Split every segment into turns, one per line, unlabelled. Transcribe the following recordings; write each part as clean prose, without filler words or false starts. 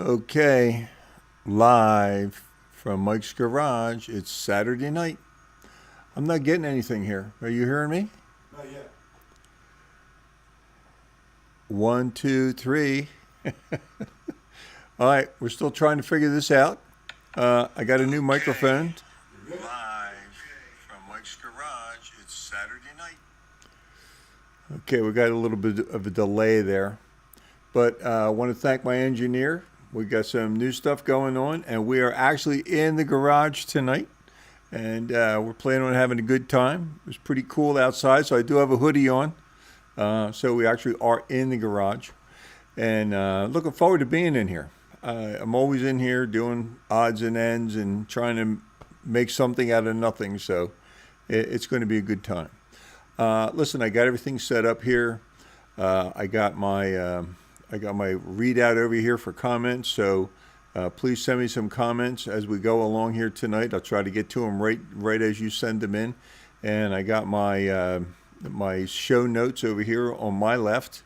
Okay, live from Mike's Garage. It's Saturday night. I'm not getting anything here. Are you hearing me?
Not yet.
One, two, three. All right, we're still trying to figure this out. I got a new microphone.
You're good?
Live from Mike's Garage. It's Saturday night. Okay, we got a little bit of a delay there. But I want to thank my engineer. We got some new stuff going on, and we are actually in the garage tonight. And we're planning on having a good time. It was pretty cool outside, so I do have a hoodie on. So we actually are in the garage. And looking forward to being in here. I'm always in here doing odds and ends and trying to make something out of nothing. So it's going to be a good time. Listen, I got everything set up here. I got my readout over here for comments. So please send me some comments as we go along here tonight. I'll try to get to them right as you send them in. And I got my show notes over here on my left.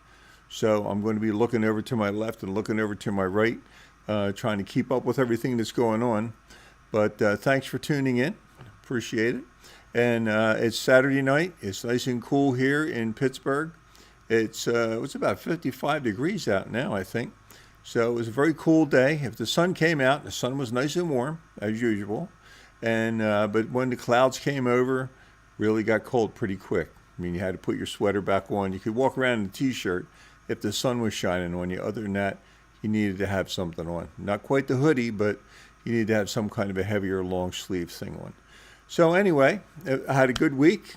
So I'm going to be looking over to my left and looking over to my right, trying to keep up with everything that's going on. But thanks for tuning in. Appreciate it. And it's Saturday night. It's nice and cool here in Pittsburgh. It's about 55 degrees out now, I think. So it was a very cool day. If the sun came out, the sun was nice and warm as usual. And but when the clouds came over, really got cold pretty quick. I mean, you had to put your sweater back on. You could walk around in a t-shirt if the sun was shining on you. Other than that, you needed to have something on. Not quite the hoodie, but you needed to have some kind of a heavier long sleeve thing on. So anyway, I had a good week.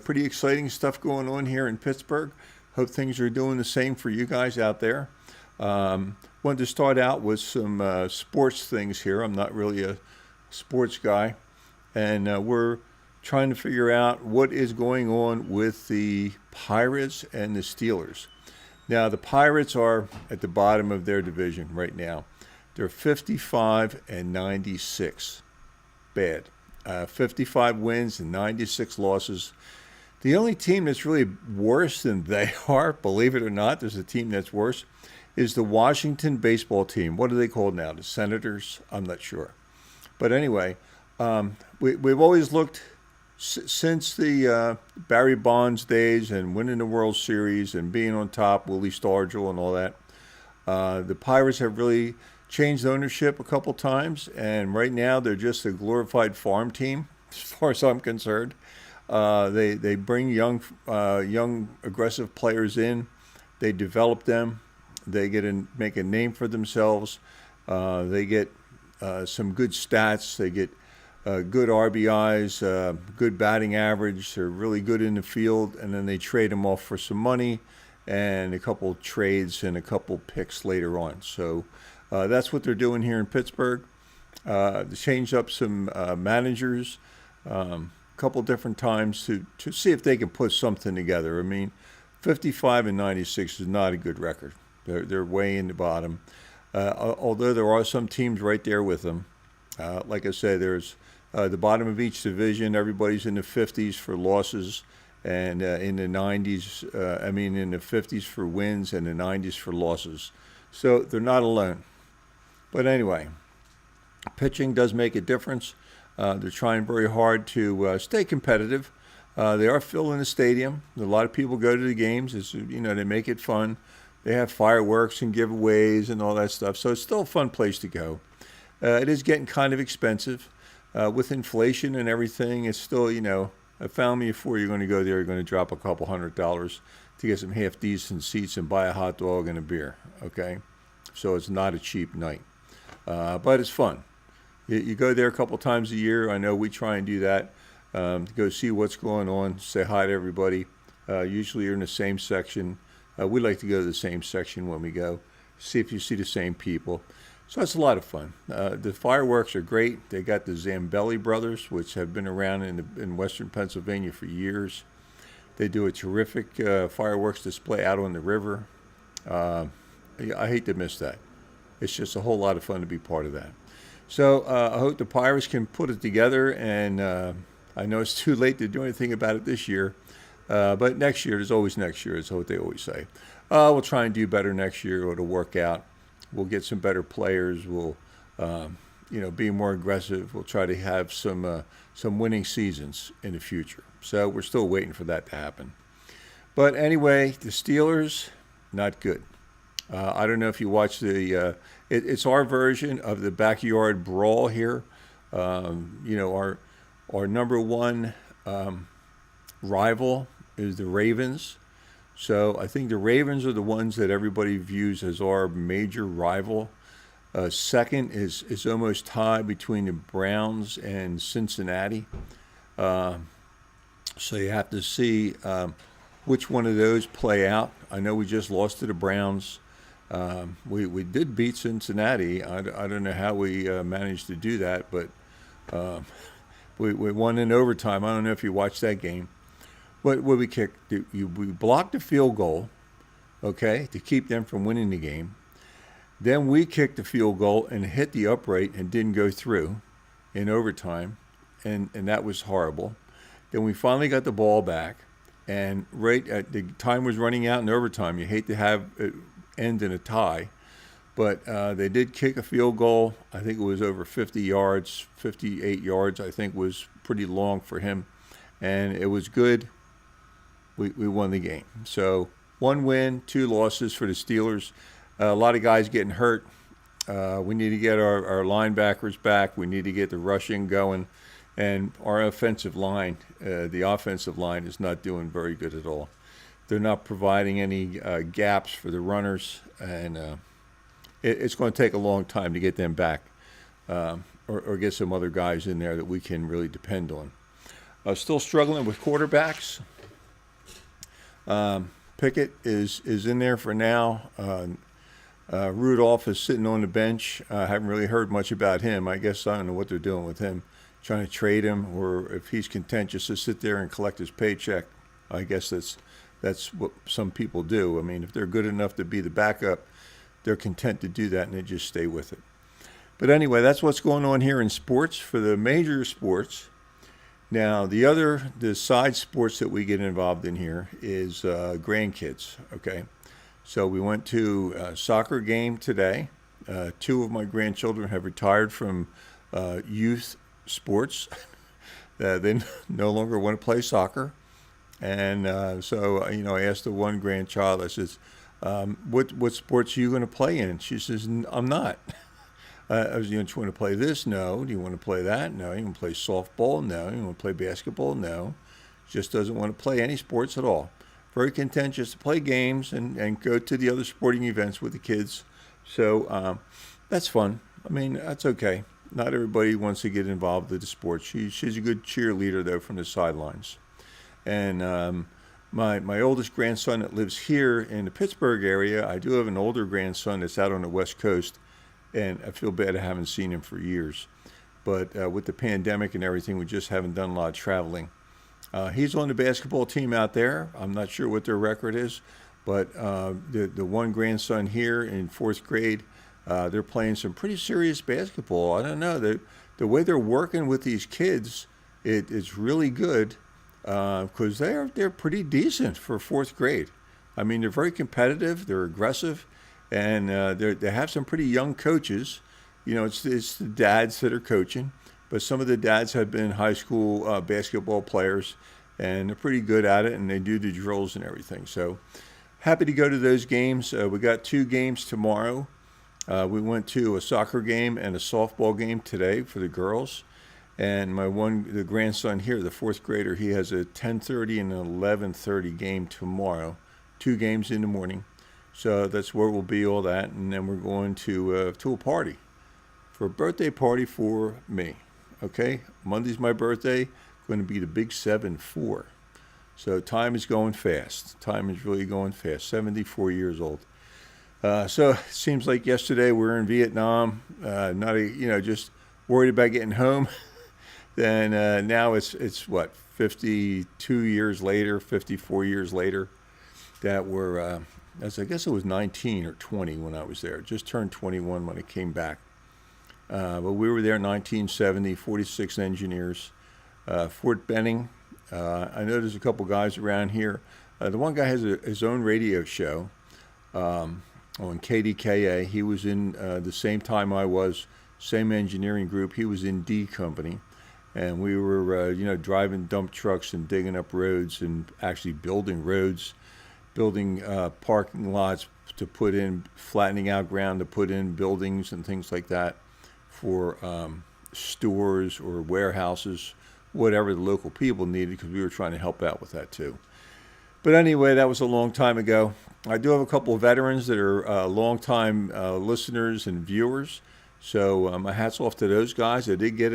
Pretty exciting stuff going on here in Pittsburgh. Hope things are doing the same for you guys out there. Wanted to start out with some sports things here. I'm not really a sports guy. And we're trying to figure out what is going on with the Pirates and the Steelers. Now, the Pirates are at the bottom of their division right now. They're 55 and 96. Bad. 55 wins and 96 losses. The only team that's really worse than they are, believe it or not, there's a team that's worse, is the Washington baseball team. What are they called now? The Senators? I'm not sure. But anyway, we've always looked, since the Barry Bonds days and winning the World Series and being on top, Willie Stargell and all that, the Pirates have really changed ownership a couple times. And right now they're just a glorified farm team, as far as I'm concerned. They bring young aggressive players in. They develop them. They make a name for themselves. They get some good stats. They get good RBIs, good batting average. They're really good in the field, and then they trade them off for some money and a couple trades and a couple picks later on. So that's what they're doing here in Pittsburgh. They changed up some managers. Couple different times to see if they can put something together. I mean, 55 and 96 is not a good record. They're way in the bottom. Although there are some teams right there with them. Like I said, there's the bottom of each division. Everybody's in the 50s for losses, and in the 90s. In the 50s for wins and the 90s for losses. So they're not alone. But anyway, pitching does make a difference. They're trying very hard to stay competitive. They are filling the stadium. A lot of people go to the games. They make it fun. They have fireworks and giveaways and all that stuff. So it's still a fun place to go. It is getting kind of expensive. With inflation and everything, it's still, a family of four, you're going to go there, you're going to drop a couple $100 to get some half-decent seats and buy a hot dog and a beer, okay? So it's not a cheap night. But it's fun. You go there a couple times a year. I know we try and do that. To go see what's going on, say hi to everybody. Usually you're in the same section. We like to go to the same section when we go, see if you see the same people. So it's a lot of fun. The fireworks are great. They got the Zambelli brothers, which have been around in western Pennsylvania for years. They do a terrific fireworks display out on the river. I hate to miss that. It's just a whole lot of fun to be part of that. So I hope the Pirates can put it together, and I know it's too late to do anything about it this year, but next year, there's always next year, is what they always say. We'll try and do better next year, or it'll work out. We'll get some better players. We'll be more aggressive. We'll try to have some winning seasons in the future. So we're still waiting for that to happen. But anyway, the Steelers, not good. I don't know if you watched it's our version of the backyard brawl here. Our number one rival is the Ravens. So I think the Ravens are the ones that everybody views as our major rival. Second is almost tied between the Browns and Cincinnati. So you have to see which one of those play out. I know we just lost to the Browns. We did beat Cincinnati. I don't know how we managed to do that, but we won in overtime. I don't know if you watched that game. But we kicked, we blocked a field goal, okay, to keep them from winning the game. Then we kicked the field goal and hit the upright and didn't go through in overtime, and that was horrible. Then we finally got the ball back, and right at the time was running out in overtime. You hate to have it end in a tie, but they did kick a field goal. I think it was over 50 yards, 58 yards, I think was pretty long for him, and it was good. We won the game. So 1 win, 2 losses for the Steelers. A lot of guys getting hurt. We need to get our linebackers back. We need to get the rushing going. And our offensive line, the offensive line is not doing very good at all. They're not providing any gaps for the runners. And it's going to take a long time to get them back or get some other guys in there that we can really depend on. Still struggling with quarterbacks. Pickett is in there for now. Rudolph is sitting on the bench. I haven't really heard much about him. I guess I don't know what they're doing with him, trying to trade him, or if he's content just to sit there and collect his paycheck. I guess that's what some people do. I mean, if they're good enough to be the backup, they're content to do that, and they just stay with it. But anyway, that's what's going on here in sports for the major sports. Now, the side sports that we get involved in here is grandkids, okay? So we went to a soccer game today. 2 of my grandchildren have retired from youth sports. They no longer want to play soccer. And so, I asked the one grandchild, I says, what sports are you going to play in? She says, I'm not. I was, do you want to play this? No. Do you want to play that? No. You want to play softball? No. You want to play basketball? No. Just doesn't want to play any sports at all. Very content just to play games and go to the other sporting events with the kids. So that's fun. I mean, that's okay. Not everybody wants to get involved with the sports. She's a good cheerleader, though, from the sidelines. And my oldest grandson that lives here in the Pittsburgh area, I do have an older grandson that's out on the West Coast. And I feel bad I haven't seen him for years. But with the pandemic and everything, we just haven't done a lot of traveling. He's on the basketball team out there. I'm not sure what their record is. But the one grandson here in 4th grade, they're playing some pretty serious basketball. I don't know. The way they're working with these kids, it's really good because they're pretty decent for 4th grade. I mean, they're very competitive. They're aggressive. And they have some pretty young coaches. It's the dads that are coaching, but some of the dads have been high school basketball players, and they're pretty good at it, and they do the drills and everything. So happy to go to those games. We got 2 games tomorrow. We went to a soccer game and a softball game today for the girls. And the grandson here, the 4th grader, he has a 10:30 and an 11:30 game tomorrow. 2 games in the morning. So that's where we'll be, all that, and then we're going to a party, for a birthday party for me. Okay, Monday's my birthday. Going to be the big 7-4. So time is going fast. Time is really going fast. 74 years old. So it seems like yesterday we were in Vietnam. Just worried about getting home. Then now it's what, 52 years later, 54 years later, that we're. I guess it was 19 or 20 when I was there. Just turned 21 when I came back. But we were there in 1970, 46 engineers. Fort Benning. I know there's a couple guys around here. The one guy has his own radio show. on KDKA. He was in the same time I was, same engineering group. He was in D Company. And we were, driving dump trucks and digging up roads and actually building roads, building parking lots to put in, flattening out ground to put in buildings and things like that for stores or warehouses, whatever the local people needed, because we were trying to help out with that too. But anyway, that was a long time ago. I do have a couple of veterans that are long-time listeners and viewers. So my hat's off to those guys. I did get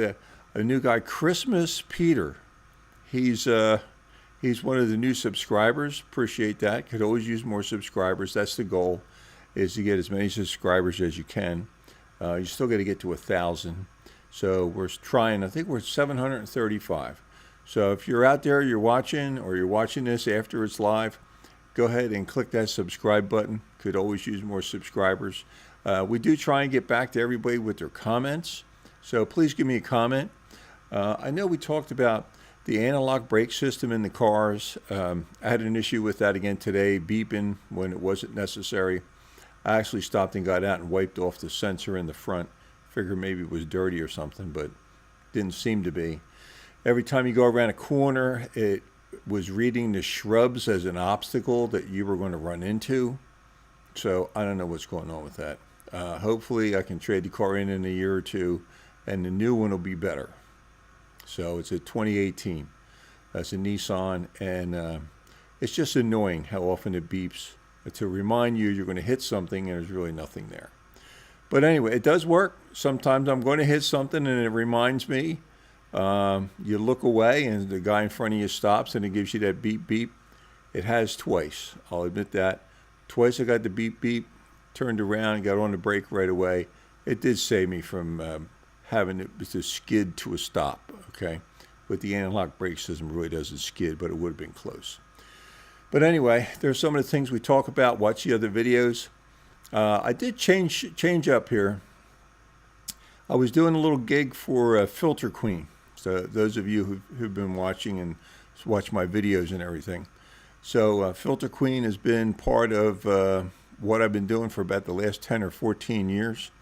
a new guy, Christmas Peter. He's one of the new subscribers. Appreciate that. Could always use more subscribers. That's the goal, is to get as many subscribers as you can. You still got to get to 1,000. So we're trying. I think we're 735. So if you're out there, you're watching, or you're watching this after it's live, go ahead and click that subscribe button. Could always use more subscribers. We do try and get back to everybody with their comments. So please give me a comment. I know we talked about the analog brake system in the cars. I had an issue with that again today, beeping when it wasn't necessary. I actually stopped and got out and wiped off the sensor in the front. Figured maybe it was dirty or something, but didn't seem to be. Every time you go around a corner, it was reading the shrubs as an obstacle that you were going to run into. So I don't know what's going on with that. Hopefully I can trade the car in a year or two, and the new one will be better. So it's a 2018. That's a Nissan, and it's just annoying how often it beeps to remind you you're going to hit something and there's really nothing there. But anyway, it does work. Sometimes I'm going to hit something and it reminds me. You look away and the guy in front of you stops and it gives you that beep beep. It has twice. I'll admit that. Twice I got the beep beep, turned around, got on the brake right away. It did save me from having it to skid to a stop, okay? But the analog brake system really doesn't skid, but it would have been close. But anyway, there's some of the things we talk about. Watch the other videos. I did change up here. I was doing a little gig for Filter Queen. So those of you who've been watching and watch my videos and everything. So Filter Queen has been part of what I've been doing for about the last 10 or 14 years.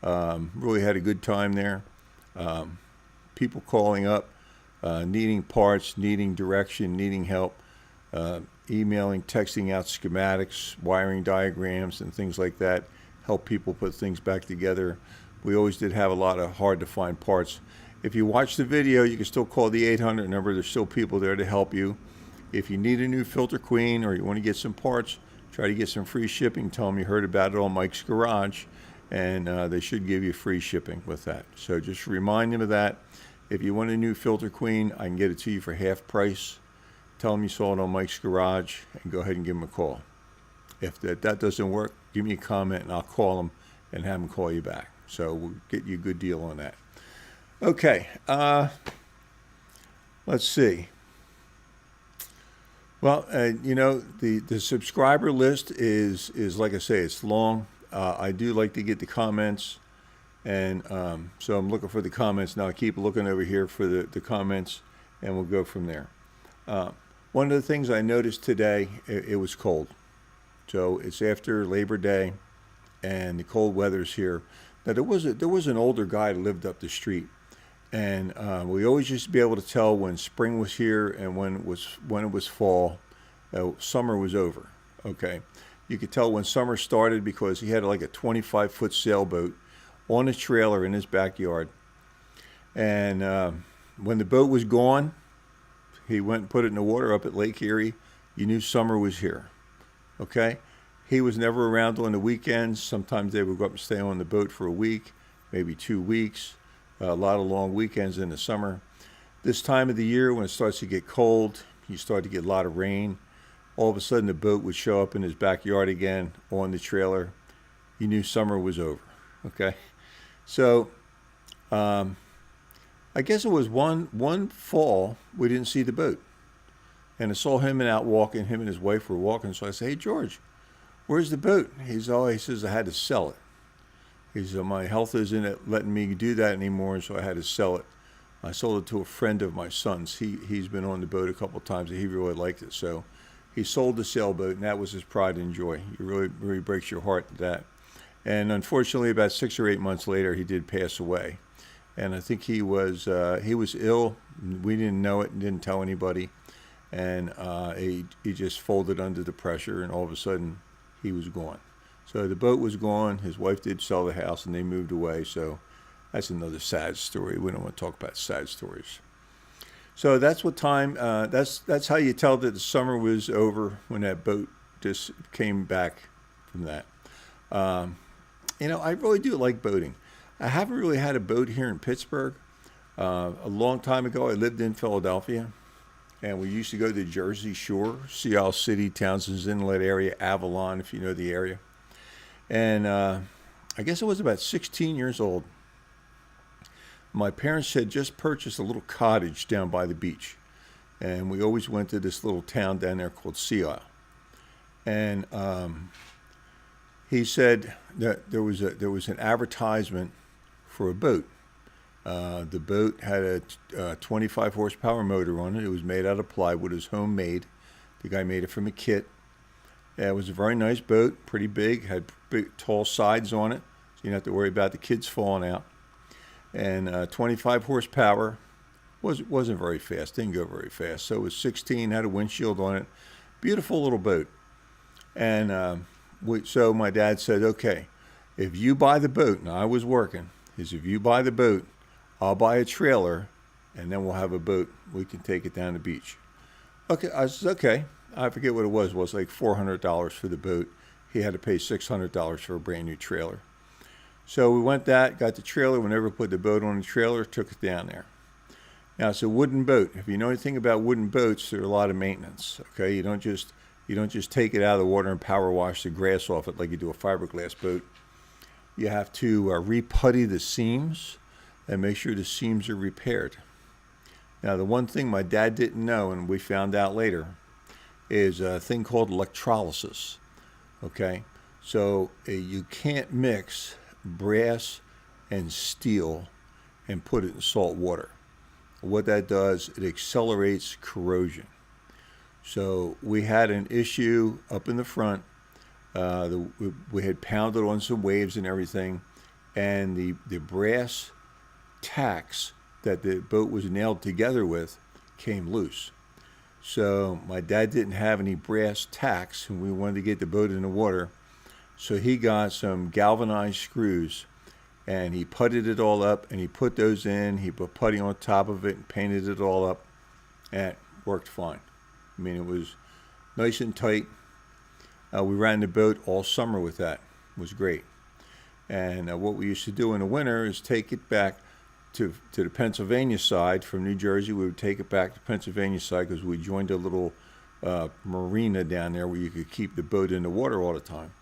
Really had a good time there. People calling up, needing parts, needing direction, needing help, emailing, texting out schematics, wiring diagrams, and things like that. Help people put things back together. We always did have a lot of hard to find parts. If you watch the video, you can still call the 800 number. There's still people there to help you. If you need a new Filter Queen or you want to get some parts, try to get some free shipping. Tell them you heard about it on Mike's Garage, and they should give you free shipping with that. So just remind them of that. If you want a new Filter Queen, I can get it to you for half price. Tell them you saw it on Mike's Garage, and go ahead and give them a call. If that doesn't work, give me a comment, and I'll call them and have them call you back. So we'll get you a good deal on that. Okay, let's see. Well, the subscriber list is like I say, it's long. I do like to get the comments, and so I'm looking for the comments now. I keep looking over here for the comments, and we'll go from there. One of the things I noticed today, it was cold. So it's after Labor Day, and the cold weather's here. Now there was an older guy that lived up the street, and we always used to be able to tell when spring was here and when it was fall. Summer was over. Okay, you could tell when summer started because he had like a 25-foot sailboat on a trailer in his backyard, and when the boat was gone, he went and put it in the water up at Lake Erie. You knew summer was here. Okay. He was never around on the weekends. Sometimes they would go up and stay on the boat for a week, maybe 2 weeks, a lot of long weekends in the summer. This time of the year, when it starts to get cold, you start to get a lot of rain. All of a sudden, the boat would show up in his backyard again on the trailer. You knew summer was over, okay? So I guess it was one fall, we didn't see the boat. And I saw him out walking, him and his wife were walking, so I said, "Hey, George, where's the boat?" He says, "I had to sell it." He said, "My health isn't letting me do that anymore, so I had to sell it." I sold it to a friend of my son's. He's been on the boat a couple of times, and he really liked it. So he sold the sailboat, and that was his pride and joy. It really breaks your heart, that. And unfortunately, about 6 or 8 months later, he did pass away. And I think he was ill. We didn't know it and didn't tell anybody. And he just folded under the pressure, and all of a sudden, he was gone. So the boat was gone. His wife did sell the house, and they moved away. So that's another sad story. We don't want to talk about sad stories. So that's what time. That's how you tell that the summer was over, when that boat just came back from that. I really do like boating. I haven't really had a boat here in Pittsburgh. A long time ago, I lived in Philadelphia, and we used to go to the Jersey Shore, Sea Isle City, Townsend's Inlet area, Avalon, if you know the area. And I guess I was about 16 years old. My parents had just purchased a little cottage down by the beach, and we always went to this little town down there called Sea Isle. And he said that there was an advertisement for a boat. The boat had a 25 horsepower motor on it. It was made out of plywood. It was homemade. The guy made it from a kit. It was a very nice boat, pretty big, had big, tall sides on it, so you didn't have to worry about the kids falling out. And 25 horsepower, wasn't very fast, didn't go very fast. So it was 16, had a windshield on it. Beautiful little boat. And so my dad said, okay, if you buy the boat, and I was working, if you buy the boat, I'll buy a trailer, and then we'll have a boat. We can take it down the beach. Okay, I said, okay. I forget what it was like $400 for the boat. He had to pay $600 for a brand new trailer. So we went got the trailer. We never put the boat on the trailer, took it down there. Now, it's a wooden boat. If you know anything about wooden boats, there's a lot of maintenance, okay? You don't just take it out of the water and power wash the grass off it like you do a fiberglass boat. You have to re-putty the seams and make sure the seams are repaired. Now, the one thing my dad didn't know, and we found out later, is a thing called electrolysis, okay? So you can't mix brass and steel and put it in salt water. What that does, it accelerates corrosion. So we had an issue up in the front. We had pounded on some waves and everything, and the brass tacks that the boat was nailed together with came loose. So my dad didn't have any brass tacks, and we wanted to get the boat in the water. So he got some galvanized screws, and he puttied it all up, and he put those in. He put putty on top of it and painted it all up, and it worked fine. I mean, it was nice and tight. We ran the boat all summer with that. It was great. And what we used to do in the winter is take it back to the Pennsylvania side. From New Jersey, we would take it back to Pennsylvania side because we joined a little marina down there where you could keep the boat in the water all the time.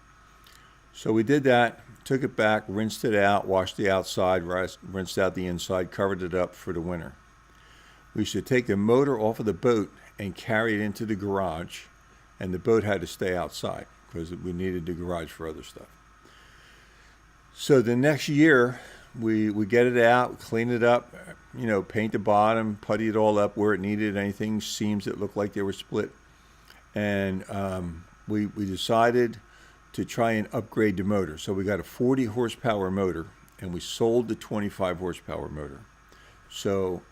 So we did that, took it back, rinsed it out, washed the outside, rinsed out the inside, covered it up for the winter. We used to take the motor off of the boat and carry it into the garage, and the boat had to stay outside because we needed the garage for other stuff. So the next year, we get it out, clean it up, paint the bottom, putty it all up where it needed, anything, seams that looked like they were split. And we decided to try and upgrade the motor. So we got a 40 horsepower motor, and we sold the 25 horsepower motor. So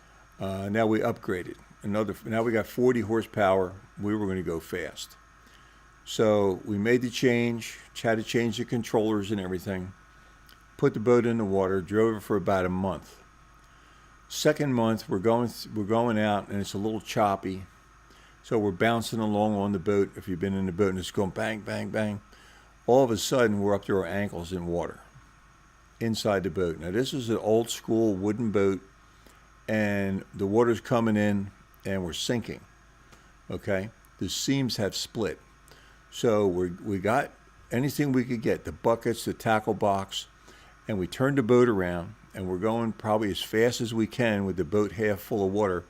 now we upgraded. Now we got 40 horsepower. We were going to go fast. So we made the change, had to change the controllers and everything, put the boat in the water, drove it for about a month. Second month, we're going out, and it's a little choppy. So we're bouncing along on the boat. If you've been in the boat and it's going bang, bang, bang, all of a sudden we're up to our ankles in water inside the boat. Now this is an old school wooden boat, and the water's coming in and we're sinking. Okay, the seams have split. So we got anything we could get, the buckets, the tackle box, and we turned the boat around, and we're going probably as fast as we can with the boat half full of water,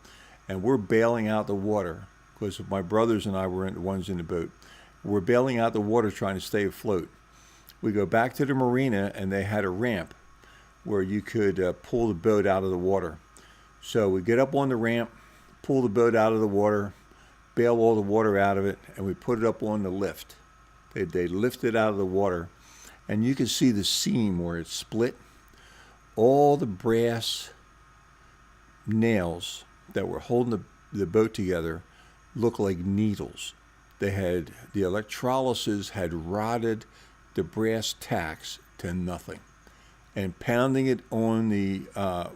and we're bailing out the water because my brothers and I were the ones in the boat. We're bailing out the water trying to stay afloat. We go back to the marina, and they had a ramp where you could pull the boat out of the water. So we get up on the ramp, pull the boat out of the water, bail all the water out of it, and we put it up on the lift. They lift it out of the water, and you can see the seam where it's split. All the brass nails that were holding the boat together looked like needles. The electrolysis had rotted the brass tacks to nothing. And pounding it on the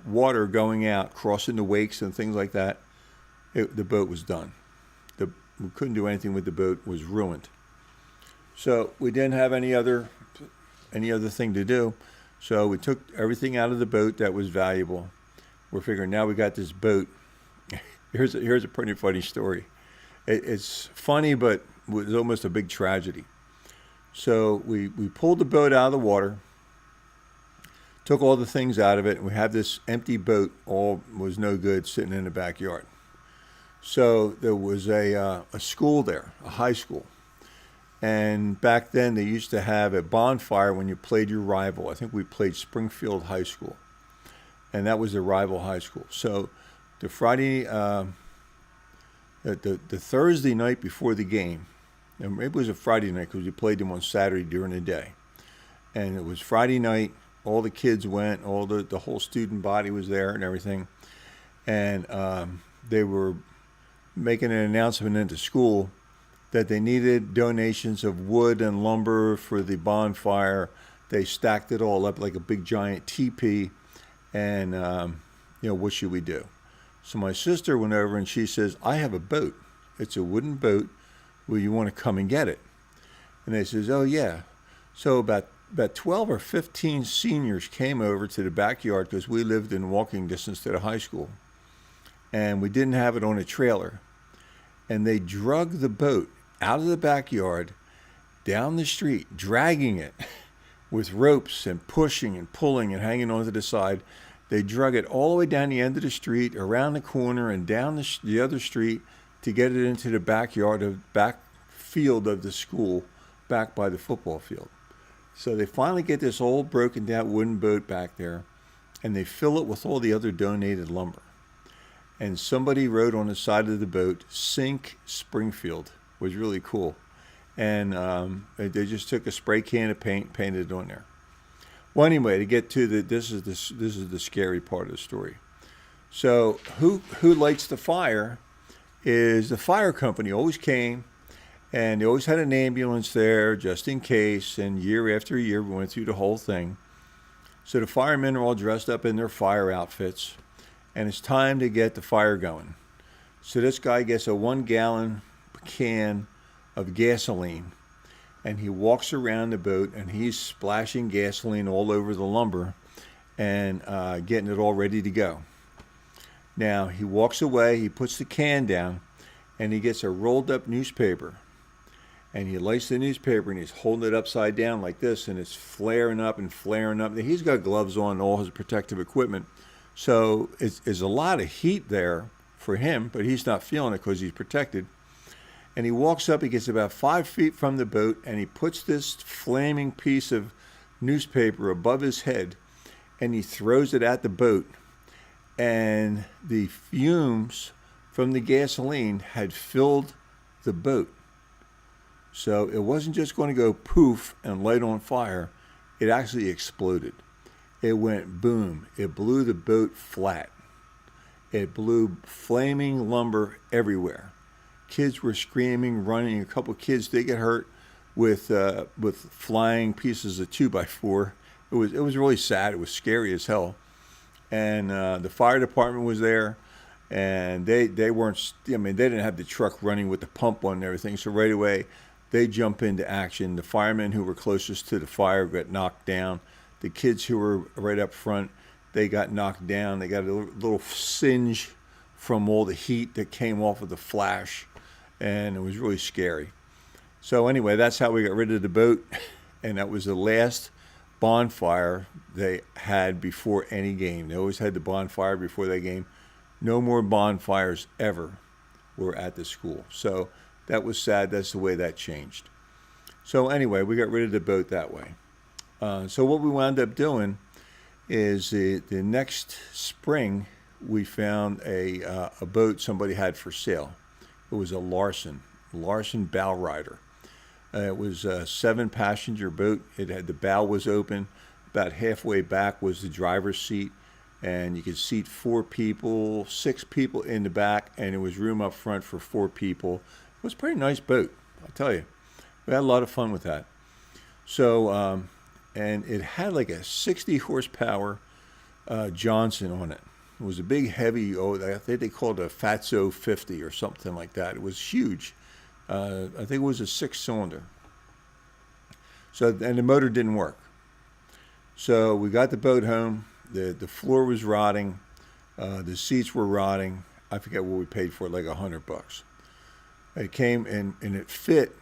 water going out, crossing the wakes and things like that, the boat was done. We couldn't do anything with the boat. It was ruined. So we didn't have any other thing to do. So we took everything out of the boat that was valuable. We're figuring now we got this boat. Here's a pretty funny story. It's funny, but it was almost a big tragedy. So we pulled the boat out of the water, took all the things out of it, and we had this empty boat, all was no good, sitting in the backyard. So there was a school there, a high school. And back then they used to have a bonfire when you played your rival. I think we played Springfield High School. And that was the rival high school. So the Thursday night before the game, and maybe it was a Friday night because we played them on Saturday during the day. And it was Friday night, all the kids went, all the whole student body was there and everything. And they were making an announcement into school that they needed donations of wood and lumber for the bonfire. They stacked it all up like a big giant teepee, and what should we do? So my sister went over and she says, I have a boat. It's a wooden boat. Will you want to come and get it? And they says, oh yeah. So about 12 or 15 seniors came over to the backyard because we lived in walking distance to the high school. And we didn't have it on a trailer. And they drug the boat out of the backyard, down the street, dragging it with ropes and pushing and pulling and hanging onto the side. They drug it all the way down the end of the street, around the corner, and down the other street to get it into the back field of the school, back by the football field. So they finally get this old broken down wooden boat back there, and they fill it with all the other donated lumber. And somebody wrote on the side of the boat, Sink Springfield. It was really cool. And they just took a spray can of paint, painted it on there. Well, anyway, to get to this is the scary part of the story. So who lights the fire is the fire company. Always came, and they always had an ambulance there just in case. And year after year, we went through the whole thing. So the firemen are all dressed up in their fire outfits, and it's time to get the fire going. So this guy gets a 1-gallon can of gasoline, and he walks around the boat, and he's splashing gasoline all over the lumber and getting it all ready to go. Now he walks away, he puts the can down, and he gets a rolled up newspaper, and he lights the newspaper, and he's holding it upside down like this, and it's flaring up and flaring up. He's got gloves on, all his protective equipment, so it's a lot of heat there for him, but he's not feeling it because he's protected. And he walks up, he gets about 5 feet from the boat, and he puts this flaming piece of newspaper above his head, and he throws it at the boat. And the fumes from the gasoline had filled the boat. So it wasn't just going to go poof and light on fire. It actually exploded. It went boom. It blew the boat flat. It blew flaming lumber everywhere. Kids were screaming, running. A couple of kids did get hurt with flying pieces of 2x4. It was really sad. It was scary as hell. And the fire department was there, and they weren't. I mean, they didn't have the truck running with the pump on and everything. So right away, they jump into action. The firemen who were closest to the fire got knocked down. The kids who were right up front, they got knocked down. They got a little singe from all the heat that came off of the flash. And it was really scary. So anyway, that's how we got rid of the boat. And that was the last bonfire they had before any game. They always had the bonfire before that game. No more bonfires ever were at the school. So that was sad. That's the way that changed. So anyway, we got rid of the boat that way. So what we wound up doing is the next spring, we found a boat somebody had for sale. It was a Larson bow rider. It was a 7-passenger boat. It had, the bow was open. About halfway back was the driver's seat, and you could seat 4 people, 6 people in the back, and there was room up front for 4 people. It was a pretty nice boat, I'll tell you. We had a lot of fun with that. So, and it had like a 60 horsepower Johnson on it. It was a big, heavy, I think they called it a Fatso 50 or something like that. It was huge. I think it was a 6-cylinder. So, and the motor didn't work. So we got the boat home. The floor was rotting. The seats were rotting. I forget what we paid for it, like $100. It came and it fit.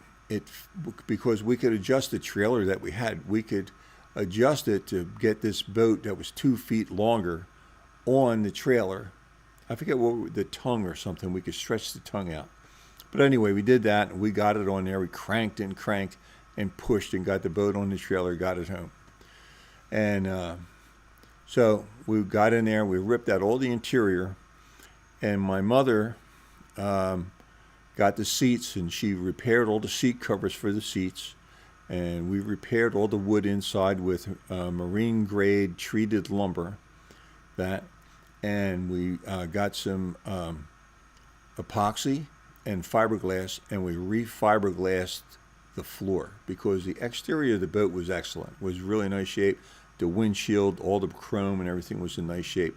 Because we could adjust the trailer that we had. We could adjust it to get this boat that was 2 feet longer on the trailer. I forget what, the tongue or something. We could stretch the tongue out. But anyway, we did that, and we got it on there. We cranked and pushed and got the boat on the trailer, got it home. And so we got in there. We ripped out all the interior, and my mother got the seats, and she repaired all the seat covers for the seats, and we repaired all the wood inside with marine grade treated lumber, and we got some epoxy and fiberglass, and we refiberglassed the floor because the exterior of the boat was excellent. It was really nice shape. The windshield, all the chrome and everything was in nice shape,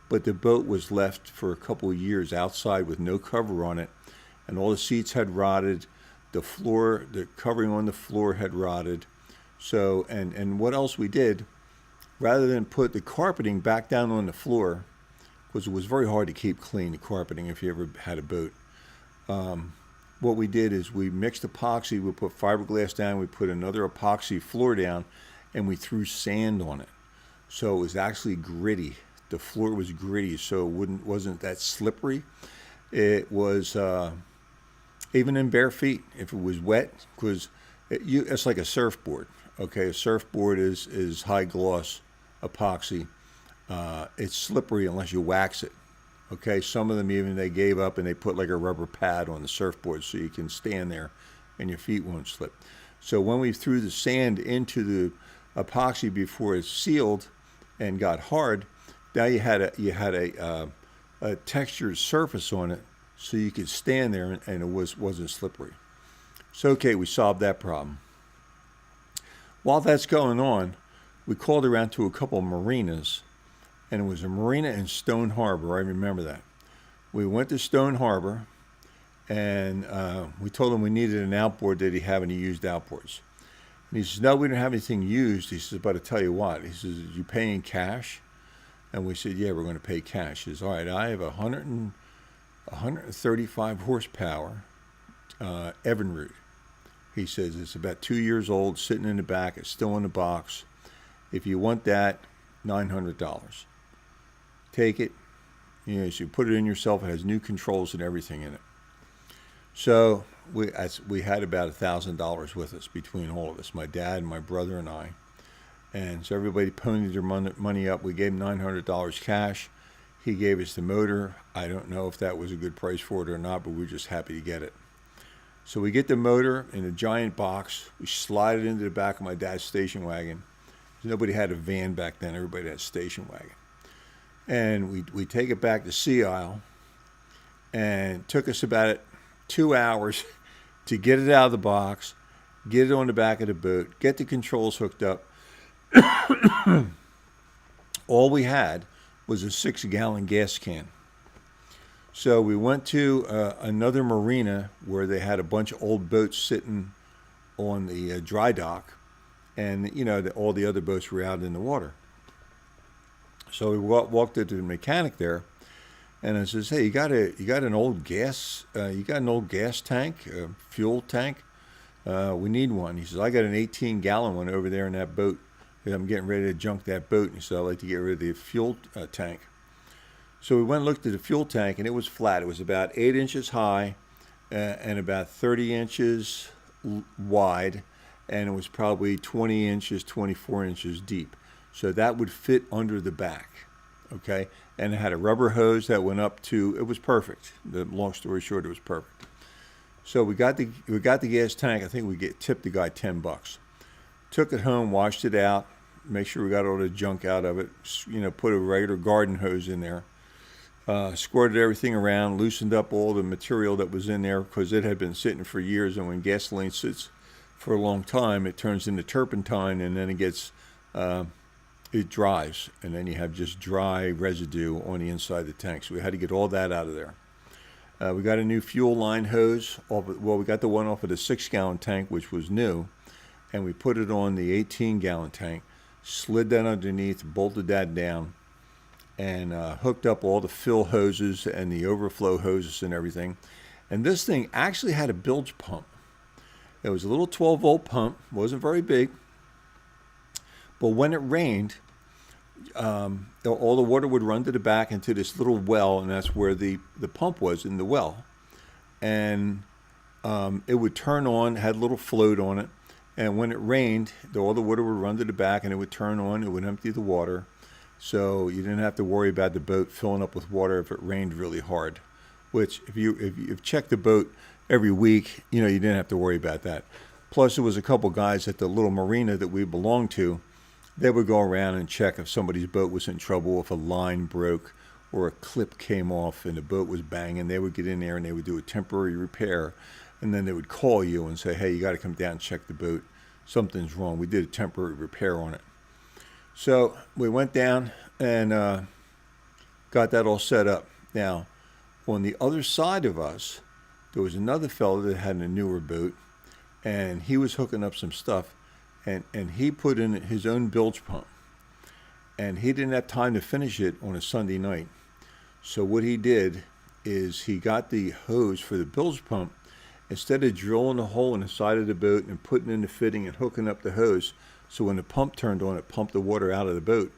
but the boat was left for a couple of years outside with no cover on it. And all the seats had rotted, the floor, the covering on the floor had rotted. So, and what else we did, rather than put the carpeting back down on the floor, because it was very hard to keep clean, the carpeting, if you ever had a boat, what we did is we mixed epoxy, we put fiberglass down, we put another epoxy floor down, and we threw sand on it. So it was actually gritty. The floor was gritty, so it wasn't that slippery. It was... even in bare feet, if it was wet, because it's like a surfboard. Okay, a surfboard is high gloss epoxy. It's slippery unless you wax it. Okay, some of them even they gave up and they put like a rubber pad on the surfboard so you can stand there and your feet won't slip. So when we threw the sand into the epoxy before it's sealed and got hard, now you had a textured surface on it. So you could stand there and it wasn't slippery. So, okay, we solved that problem. While that's going on, we called around to a couple of marinas, and it was a marina in Stone Harbor. I remember that. We went to Stone Harbor, and we told him we needed an outboard. Did he have any used outboards? And he says, no, we don't have anything used. He says, but I'll tell you what. He says, you paying cash? And we said, yeah, we're going to pay cash. He says, all right, I have 135 horsepower Evinrude. He says it's about 2 years old, sitting in the back. It's still in the box. If you want that, $900. Take it. You know, so you put it in yourself. It has new controls and everything in it. So we had about $1,000 with us between all of us, my dad and my brother and I. And so everybody ponied their money up. We gave him $900 cash. He gave us the motor. I don't know if that was a good price for it or not, but we were just happy to get it. So we get the motor in a giant box. We slide it into the back of my dad's station wagon. Nobody had a van back then. Everybody had a station wagon. And we take it back to Sea Isle. And it took us about 2 hours to get it out of the box, get it on the back of the boat, get the controls hooked up. All we had was a 6-gallon gas can. So we went to another marina where they had a bunch of old boats sitting on the dry dock, and you know all the other boats were out in the water. So we walked into the mechanic there, and I says, "Hey, you got an old gas tank, fuel tank? We need one." He says, "I got an 18-gallon one over there in that boat. I'm getting ready to junk that boat." And he said, "I'd like to get rid of the fuel tank." So we went and looked at the fuel tank, and it was flat. It was about 8 inches high and about 30 inches wide, and it was probably 20 inches, 24 inches deep. So that would fit under the back, okay? And it had a rubber hose that went up to, it was perfect. The long story short, it was perfect. So we got the gas tank. I think we tipped the guy $10. Took it home, washed it out, make sure we got all the junk out of it. Put a regular garden hose in there. Squirted everything around, loosened up all the material that was in there because it had been sitting for years. And when gasoline sits for a long time, it turns into turpentine, and then it dries, and then you have just dry residue on the inside of the tank. So we had to get all that out of there. We got a new fuel line hose. We got the one off of the 6-gallon tank, which was new, and we put it on the 18-gallon tank, slid that underneath, bolted that down, and hooked up all the fill hoses and the overflow hoses and everything. And this thing actually had a bilge pump. It was a little 12-volt pump, wasn't very big, but when it rained, all the water would run to the back into this little well, and that's where the pump was, in the well. And it would turn on, had a little float on it, and when it rained, all the water would run to the back, and it would turn on, it would empty the water. So you didn't have to worry about the boat filling up with water if it rained really hard, which if you've checked the boat every week, you didn't have to worry about that. Plus, there was a couple guys at the little marina that we belonged to. They would go around and check if somebody's boat was in trouble, if a line broke or a clip came off and the boat was banging. They would get in there and they would do a temporary repair, and then they would call you and say, hey, you got to come down and check the boat. Something's wrong. We did a temporary repair on it. So we went down and got that all set up. Now, on the other side of us, there was another fellow that had a newer boat, and he was hooking up some stuff, and he put in his own bilge pump, and he didn't have time to finish it on a Sunday night. So what he did is he got the hose for the bilge pump. Instead of drilling a hole in the side of the boat and putting in the fitting and hooking up the hose, so when the pump turned on, it pumped the water out of the boat,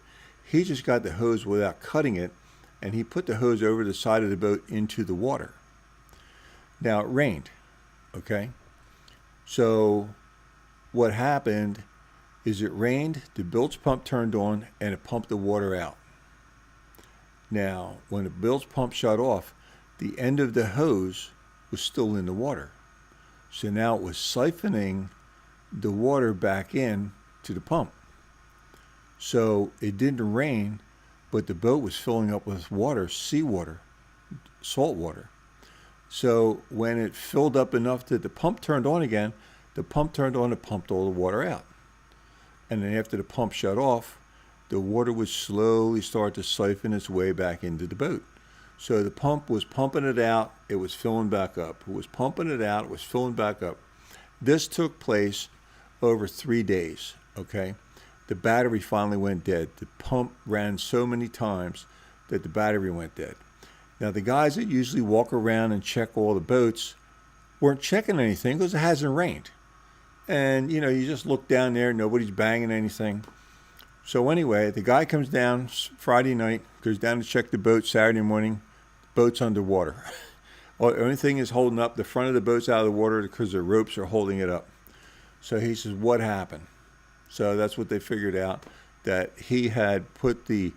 he just got the hose without cutting it, and he put the hose over the side of the boat into the water. Now, it rained, okay? So what happened is it rained, the bilge pump turned on, and it pumped the water out. Now, when the bilge pump shut off, the end of the hose was still in the water. So now it was siphoning the water back in to the pump. So it didn't rain, but the boat was filling up with water, seawater, salt water. So when it filled up enough that the pump turned on again, the pump turned on and pumped all the water out. And then after the pump shut off, the water would slowly start to siphon its way back into the boat. So the pump was pumping it out, it was filling back up. It was pumping it out, it was filling back up. This took place over 3 days, okay? The battery finally went dead. The pump ran so many times that the battery went dead. Now, the guys that usually walk around and check all the boats weren't checking anything because it hasn't rained. And, you just look down there, nobody's banging anything. So anyway, the guy comes down Friday night, goes down to check the boat Saturday morning, boat's underwater. The only thing is holding up, the front of the boat's out of the water because the ropes are holding it up. So he says, what happened? So that's what they figured out, that he had put the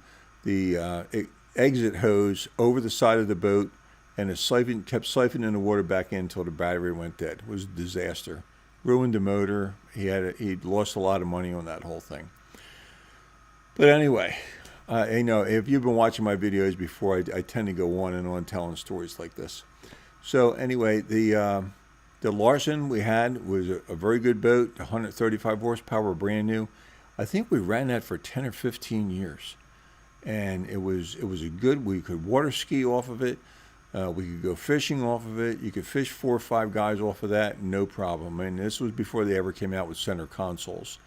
exit hose over the side of the boat, and it kept siphoning the water back in until the battery went dead. It was a disaster. Ruined the motor. He'd lost a lot of money on that whole thing. But anyway, if you've been watching my videos before, I tend to go on and on telling stories like this. So anyway, the Larsen we had was a very good boat, 135 horsepower, brand new. I think we ran that for 10 or 15 years. And it was we could water ski off of it. We could go fishing off of it. You could fish 4 or 5 guys off of that, no problem. And this was before they ever came out with center consoles.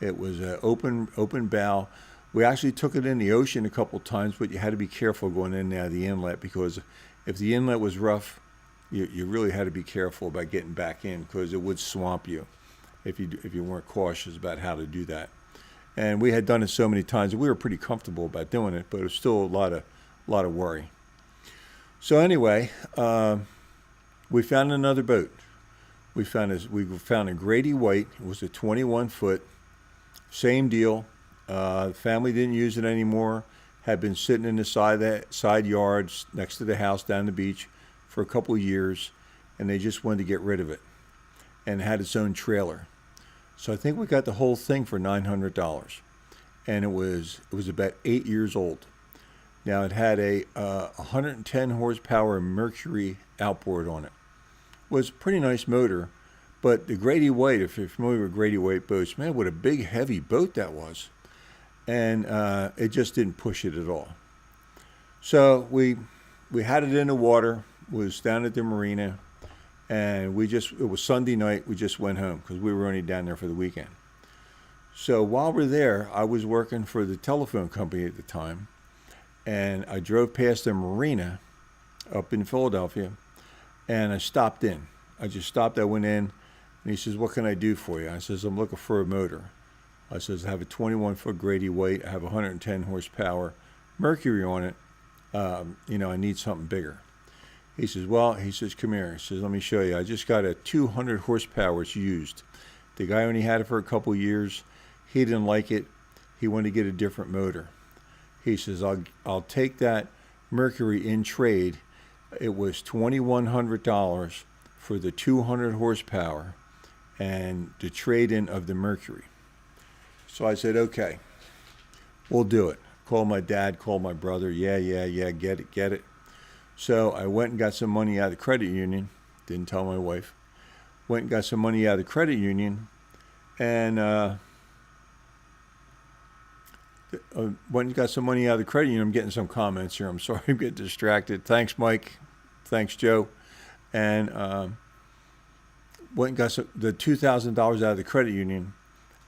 It was an open bow. We actually took it in the ocean a couple times, but you had to be careful going in and out of the inlet, because if the inlet was rough, you really had to be careful about getting back in, because it would swamp you if you weren't cautious about how to do that. And we had done it so many times that we were pretty comfortable about doing it, but it was still a lot of worry. So anyway, we found another boat. We found a Grady White. It was a 21-foot. Same deal. The family didn't use it anymore. Had been sitting in the side yards next to the house down the beach for a couple of years. and they just wanted to get rid of it, and it had its own trailer. So I think we got the whole thing for $900, and it was about 8 years old. Now it had a 110 horsepower Mercury outboard on it. It was a pretty nice motor, but the Grady White, if you're familiar with Grady White boats, man, what a big heavy boat that was, and it just didn't push it at all. So we had it in the water. Was down at the marina, and it was Sunday night. We just went home because we were only down there for the weekend. So while we're there, I was working for the telephone company at the time, and I drove past the marina up in Philadelphia, and I stopped in. I just stopped. I went in, and he says, "What can I do for you?" I says, "I'm looking for a motor." I says, "I have a 21-foot Grady White. I have 110 horsepower Mercury on it. I need something bigger." He says, "Come here." He says, "Let me show you. I just got a 200 horsepower. It's used. The guy only had it for a couple of years. He didn't like it. He wanted to get a different motor." He says, I'll take that Mercury in trade. It was $2,100 for the 200 horsepower and the trade-in of the Mercury." So I said, "Okay, we'll do it." Call my dad, call my brother. Yeah, get it. So I went and got some money out of the credit union. Didn't tell my wife. Went and got some money out of the credit union, and went and got some money out of the credit union. I'm getting some comments here. I'm sorry, I'm getting distracted. Thanks, Mike. Thanks, Joe. And went and got the $2,000 out of the credit union,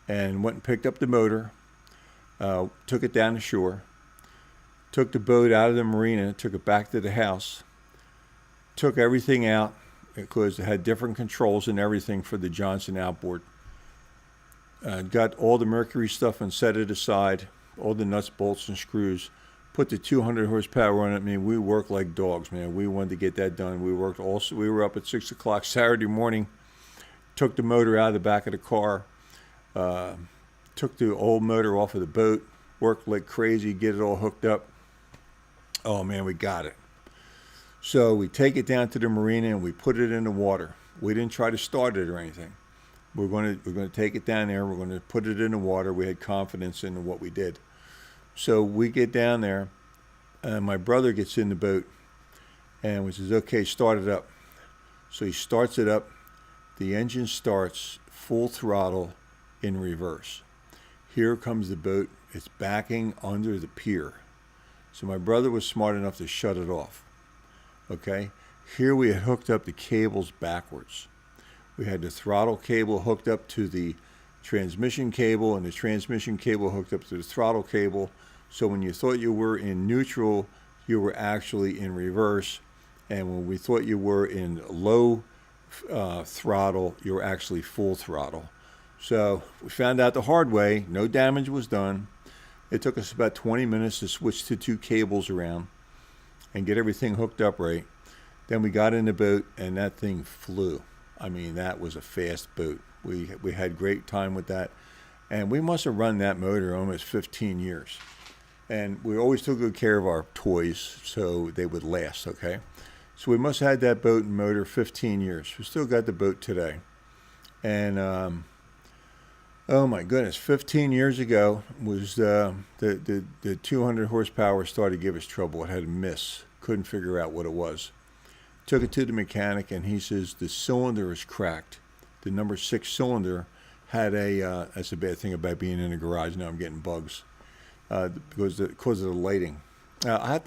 and went and picked up the motor. Took it down the shore. Took the boat out of the marina, took it back to the house, took everything out because it had different controls and everything for the Johnson outboard. Got all the Mercury stuff and set it aside, all the nuts, bolts, and screws. Put the 200 horsepower on it. I mean, we worked like dogs, man. We wanted to get that done. We were up at 6 o'clock Saturday morning, took the motor out of the back of the car, took the old motor off of the boat, worked like crazy, get it all hooked up. Oh man, we got it. So we take it down to the marina and we put it in the water. We didn't try to start it or anything. We're going to take it down there. We're going to put it in the water. We had confidence in what we did. So we get down there, and my brother gets in the boat, and we says, "Okay, start it up." So he starts it up. The engine starts full throttle in reverse. Here comes the boat. It's backing under the pier. So my brother was smart enough to shut it off. Okay? Here we had hooked up the cables backwards. We had the throttle cable hooked up to the transmission cable, and the transmission cable hooked up to the throttle cable. So when you thought you were in neutral, you were actually in reverse. And when we thought you were in low throttle, you were actually full throttle. So we found out the hard way. No damage was done. It took us about 20 minutes to switch the two cables around and get everything hooked up right. Then we got in the boat, and that thing flew. I mean, that was a fast boat. We had great time with that. And we must have run that motor almost 15 years. And we always took good care of our toys so they would last, okay? So we must have had that boat and motor 15 years. We still got the boat today. And oh my goodness, 15 years ago was the 200 horsepower started to give us trouble. It had a miss. Couldn't figure out what it was. Took it to the mechanic, and he says the cylinder is cracked. The number 6 cylinder had that's a bad thing about being in a garage. Now I'm getting bugs because of the lighting. I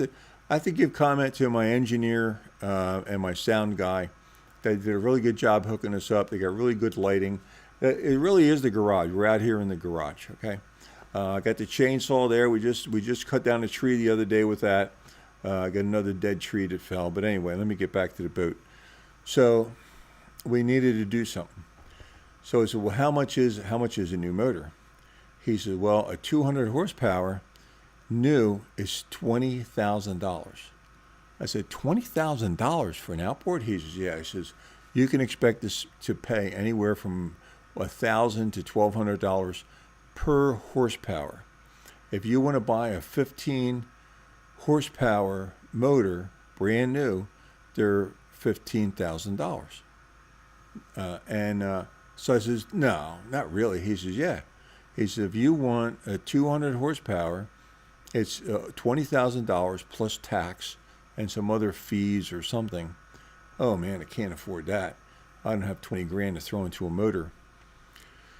have to give comment to my engineer and my sound guy. They did a really good job hooking us up. They got really good lighting. It really is the garage. We're out here in the garage, okay? I got the chainsaw there. We just cut down a tree the other day with that. I got another dead tree that fell. But anyway, let me get back to the boat. So we needed to do something. So I said, "Well, how much is a new motor?" He said, "Well, a 200 horsepower new is $20,000. I said, $20,000 for an outboard? He says, "Yeah." He says, "You can expect this to pay anywhere from $1,000 to $1,200 per horsepower. If you want to buy a 15 horsepower motor, brand new, they're $15,000. So I says, no, not really. He says, yeah. He says, if you want a 200 horsepower, it's $20,000 plus tax and some other fees or something. Oh man, I can't afford that. I don't have 20 grand to throw into a motor.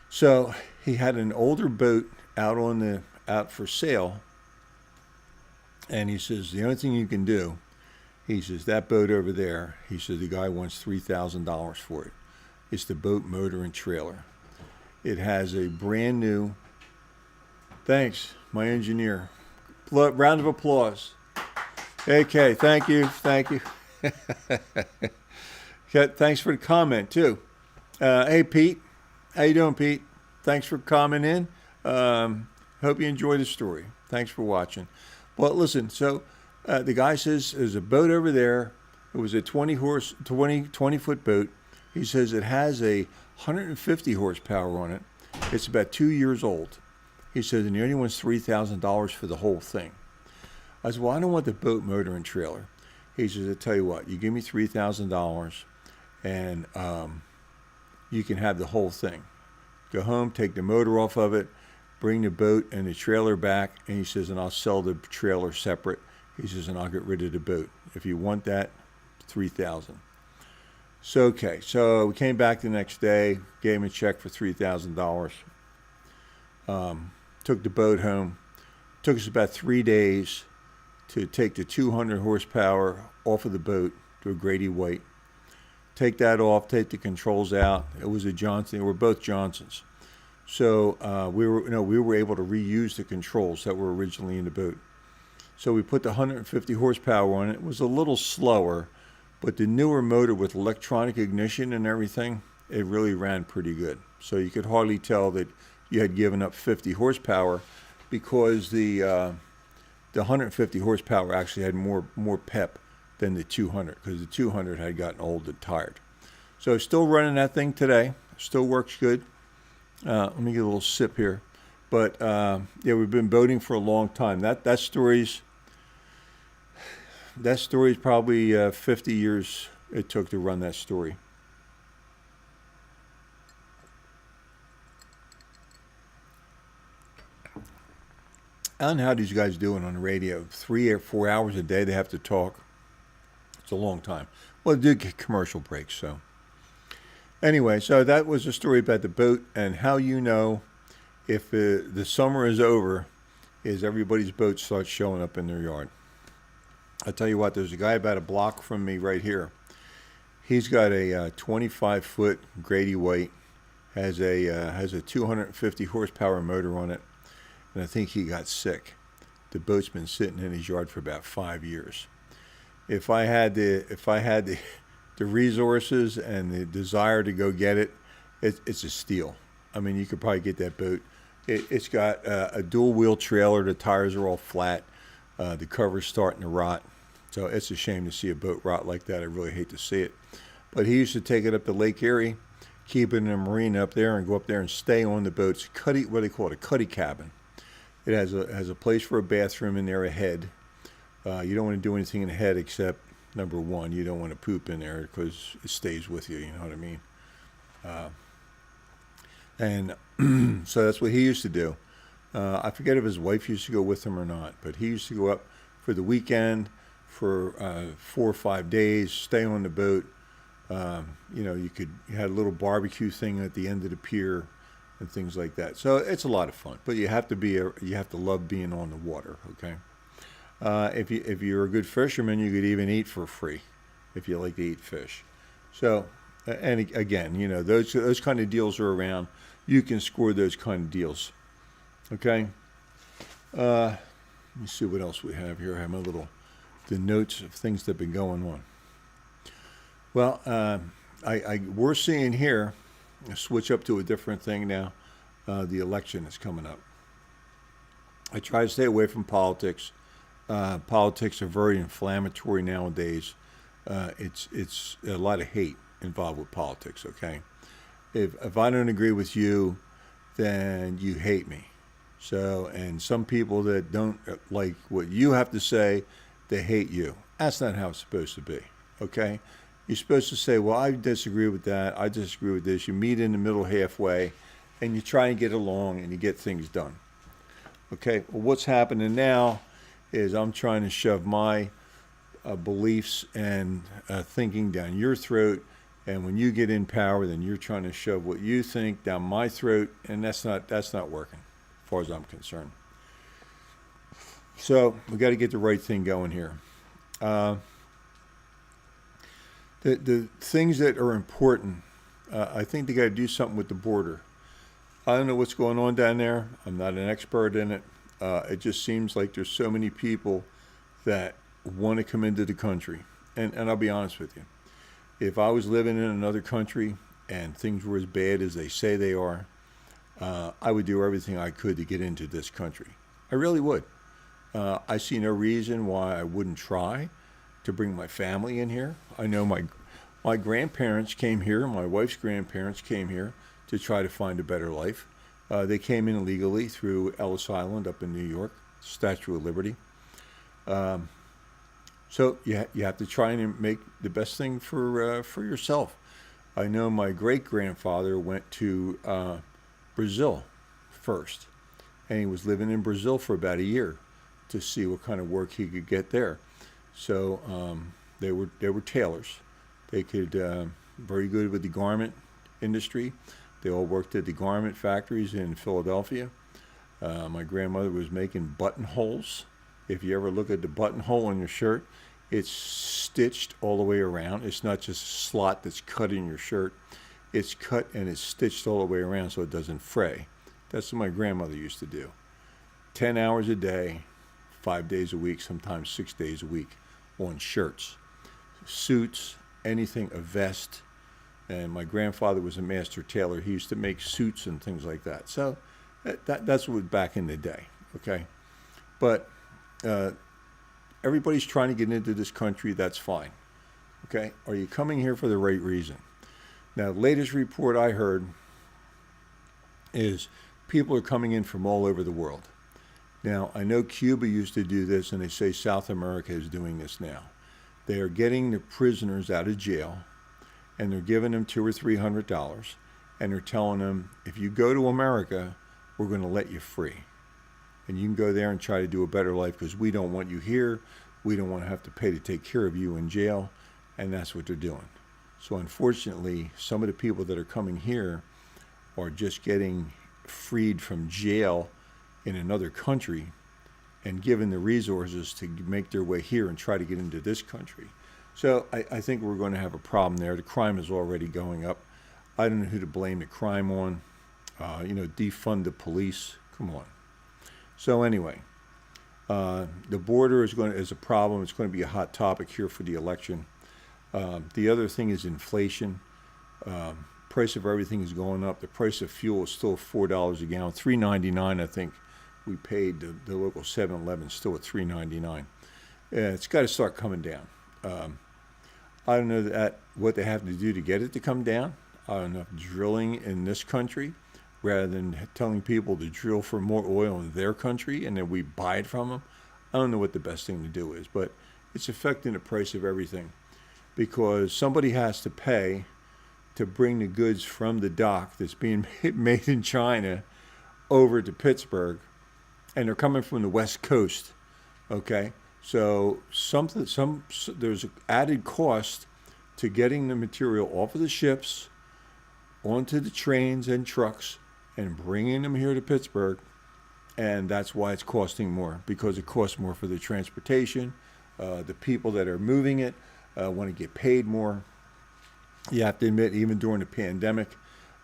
So he had an older boat out for sale, and he says the only thing you can do, he says that boat over there, he says the guy wants $3,000 for it. It's the boat, motor, and trailer. It has a brand new. Thanks, my engineer. Round of applause. Okay, thank you. Thanks for the comment too. Hey Pete, how you doing, Pete? Thanks for coming in. Hope you enjoy the story. Thanks for watching. Well, listen. So the guy says there's a boat over there. It was a 20 foot boat. He says it has a 150 horsepower on it. It's about 2 years old. He says, and he only wants $3,000 for the whole thing. I said, well, I don't want the boat, motor, and trailer. He says, I tell you what, you give me $3,000 and you can have the whole thing. Go home, take the motor off of it, bring the boat and the trailer back, and he says, and I'll sell the trailer separate. He says, and I'll get rid of the boat. If you want that, $3,000. So, okay, so we came back the next day, gave him a check for $3,000. Took the boat home. Took us about 3 days to take the 200 horsepower off of the boat to a Grady White. Take that off, take the controls out. It was a Johnson. They were both Johnsons. So we were able to reuse the controls that were originally in the boat. So we put the 150 horsepower on it. It was a little slower, but the newer motor with electronic ignition and everything, it really ran pretty good. So you could hardly tell that you had given up 50 horsepower because the 150 horsepower actually had more pep than the 200 because the 200 had gotten old and tired. So still running that thing today. Still works good. Let me get a little sip here. But yeah, we've been boating for a long time. That story's probably 50 years it took to run that story. I don't know how these guys doing on the radio. 3 or 4 hours a day they have to talk. It's a long time. Well, they do get commercial breaks, so. Anyway, so that was a story about the boat and how you know if the summer is over is everybody's boat starts showing up in their yard. I'll tell you what, there's a guy about a block from me right here. He's got a 25-foot Grady White, has a 250 horsepower motor on it. And I think he got sick. The boat's been sitting in his yard for about 5 years. If I had the resources and the desire to go get it, it's a steal. I mean, you could probably get that boat. It's got a dual wheel trailer. The tires are all flat. The cover's starting to rot. So it's a shame to see a boat rot like that. I really hate to see it. But he used to take it up to Lake Erie, keep it in a marina up there, and go up there and stay on the boat. It's what they call it, a cuddy cabin. It has a place for a bathroom in there ahead. You don't want to do anything in the head except, number one, you don't want to poop in there because it stays with you, you know what I mean? And so that's what he used to do. I forget if his wife used to go with him or not, but he used to go up for the weekend for 4 or 5 days, stay on the boat. You had a little barbecue thing at the end of the pier and things like that. So it's a lot of fun, but you have to love being on the water. Okay. If you're a good fisherman, you could even eat for free if you like to eat fish. So, and again, those kind of deals are around. You can score those kind of deals. Okay. Let me see what else we have here. I have the notes of things that have been going on. Well, we're seeing here, switch up to a different thing now. The election is coming up. I try to stay away from politics. Politics are very inflammatory nowadays. It's a lot of hate involved with politics. Okay, if I don't agree with you, then you hate me. So, and some people that don't like what you have to say, they hate you. That's not how it's supposed to be. Okay, you're supposed to say, well, I disagree with that. I disagree with this. You meet in the middle halfway and you try and get along and you get things done. Okay, well, what's happening now is I'm trying to shove my beliefs and thinking down your throat. And when you get in power, then you're trying to shove what you think down my throat. And that's not working as far as I'm concerned. So we got to get the right thing going here. The things that are important, I think they got to do something with the border. I don't know what's going on down there. I'm not an expert in it. It just seems like there's so many people that want to come into the country. And I'll be honest with you. If I was living in another country and things were as bad as they say they are, I would do everything I could to get into this country. I really would. I see no reason why I wouldn't try to bring my family in here. I know my grandparents came here, my wife's grandparents came here to try to find a better life. They came in illegally through Ellis Island up in New York, Statue of Liberty. So you have to try and make the best thing for yourself. I know my great-grandfather went to Brazil first, and he was living in Brazil for about a year to see what kind of work he could get there. So they were tailors. They could very good with the garment industry. They all worked at the garment factories in Philadelphia. My grandmother was making buttonholes. If you ever look at the buttonhole on your shirt, it's stitched all the way around. It's not just a slot that's cut in your shirt. It's cut and it's stitched all the way around so it doesn't fray. That's what my grandmother used to do. 10 hours a day, 5 days a week, sometimes 6 days a week on shirts, suits, anything, a vest. And my grandfather was a master tailor. He used to make suits and things like that. So that's what was back in the day, okay? But everybody's trying to get into this country. That's fine, okay? Are you coming here for the right reason? Now, the latest report I heard is people are coming in from all over the world. Now, I know Cuba used to do this, and they say South America is doing this now. They are getting the prisoners out of jail, and they're giving them $200 or $300, and they're telling them, if you go to America, we're going to let you free. And you can go there and try to do a better life because we don't want you here. We don't want to have to pay to take care of you in jail, and that's what they're doing. So unfortunately, some of the people that are coming here are just getting freed from jail in another country and given the resources to make their way here and try to get into this country. So I think we're going to have a problem there. The crime is already going up. I don't know who to blame the crime on. Defund the police. Come on. So anyway, the border is a problem. It's going to be a hot topic here for the election. The other thing is inflation. Price of everything is going up. The price of fuel is still $4 a gallon. $3.99, I think we paid. The local 7-Eleven still at $3.99. It's got to start coming down. I don't know what they have to do to get it to come down. I don't know if drilling in this country, rather than telling people to drill for more oil in their country and then we buy it from them. I don't know what the best thing to do is, but it's affecting the price of everything because somebody has to pay to bring the goods from the dock that's being made in China over to Pittsburgh, and they're coming from the West Coast, okay? So there's an added cost to getting the material off of the ships, onto the trains and trucks, and bringing them here to Pittsburgh, and that's why it's costing more, because it costs more for the transportation. The people that are moving it want to get paid more. You have to admit, even during the pandemic,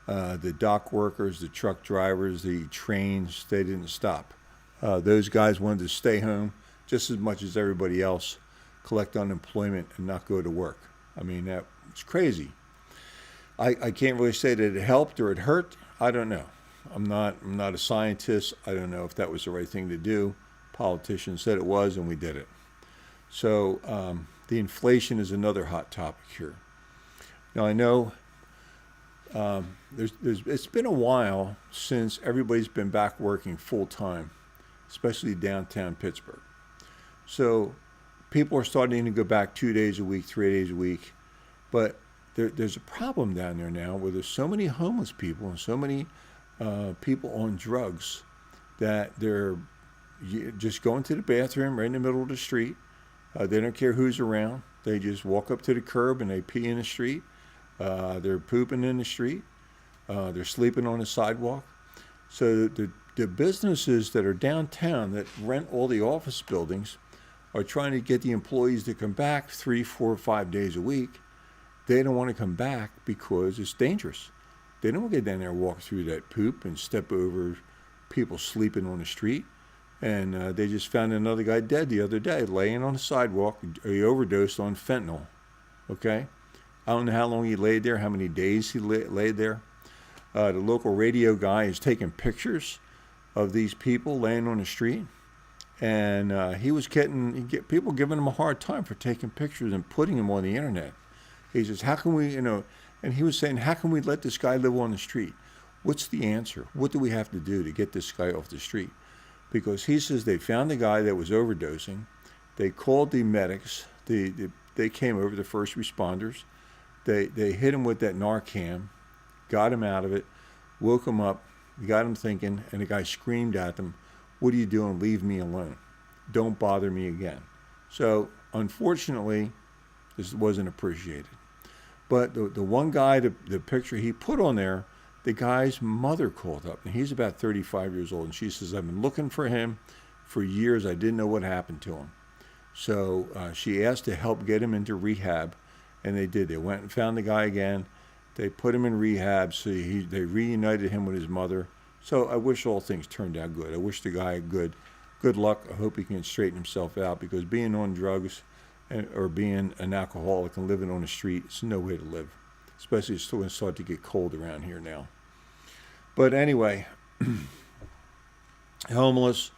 the dock workers, the truck drivers, the trains, they didn't stop. Those guys wanted to stay home just as much as everybody else, collect unemployment and not go to work. I mean, that was crazy. I can't really say that it helped or it hurt. I don't know. I'm not a scientist. I don't know if that was the right thing to do. Politicians said it was, and we did it. So the inflation is another hot topic here. Now, I know it's been a while since everybody's been back working full-time, especially downtown Pittsburgh. So people are starting to go back 2 days a week, 3 days a week, But there's a problem down there now where there's so many homeless people and so many people on drugs that they're just going to the bathroom right in the middle of the street. They don't care who's around. They just walk up to the curb and they pee in the street. They're pooping in the street. They're sleeping on the sidewalk. So the businesses that are downtown that rent all the office buildings are trying to get the employees to come back 3, 4, 5 days a week. They don't want to come back because it's dangerous. They don't want to get down there and walk through that poop and step over people sleeping on the street. And they just found another guy dead the other day, laying on the sidewalk. He overdosed on fentanyl. Okay? I don't know how long he laid there, how many days he laid there. The local radio guy is taking pictures of these people laying on the street. And he was getting people giving him a hard time for taking pictures and putting them on the internet. He says, how can we, and he was saying, how can we let this guy live on the street? What's the answer? What do we have to do to get this guy off the street? Because he says they found the guy that was overdosing. They called the medics. They came over, the first responders. They hit him with that Narcan, got him out of it, woke him up, got him thinking, and the guy screamed at them, "What are you doing? Leave me alone. Don't bother me again." So unfortunately, this wasn't appreciated. But the one guy, the picture he put on there, the guy's mother called up, and he's about 35 years old, and she says, "I've been looking for him for years. I didn't know what happened to him." So she asked to help get him into rehab, and they did. They went and found the guy again. They put him in rehab, so they reunited him with his mother. So I wish all things turned out good. I wish the guy good luck. I hope he can straighten himself out, because being on drugs or being an alcoholic and living on the street, it's no way to live. Especially it's going to start to get cold around here now. But anyway, homeless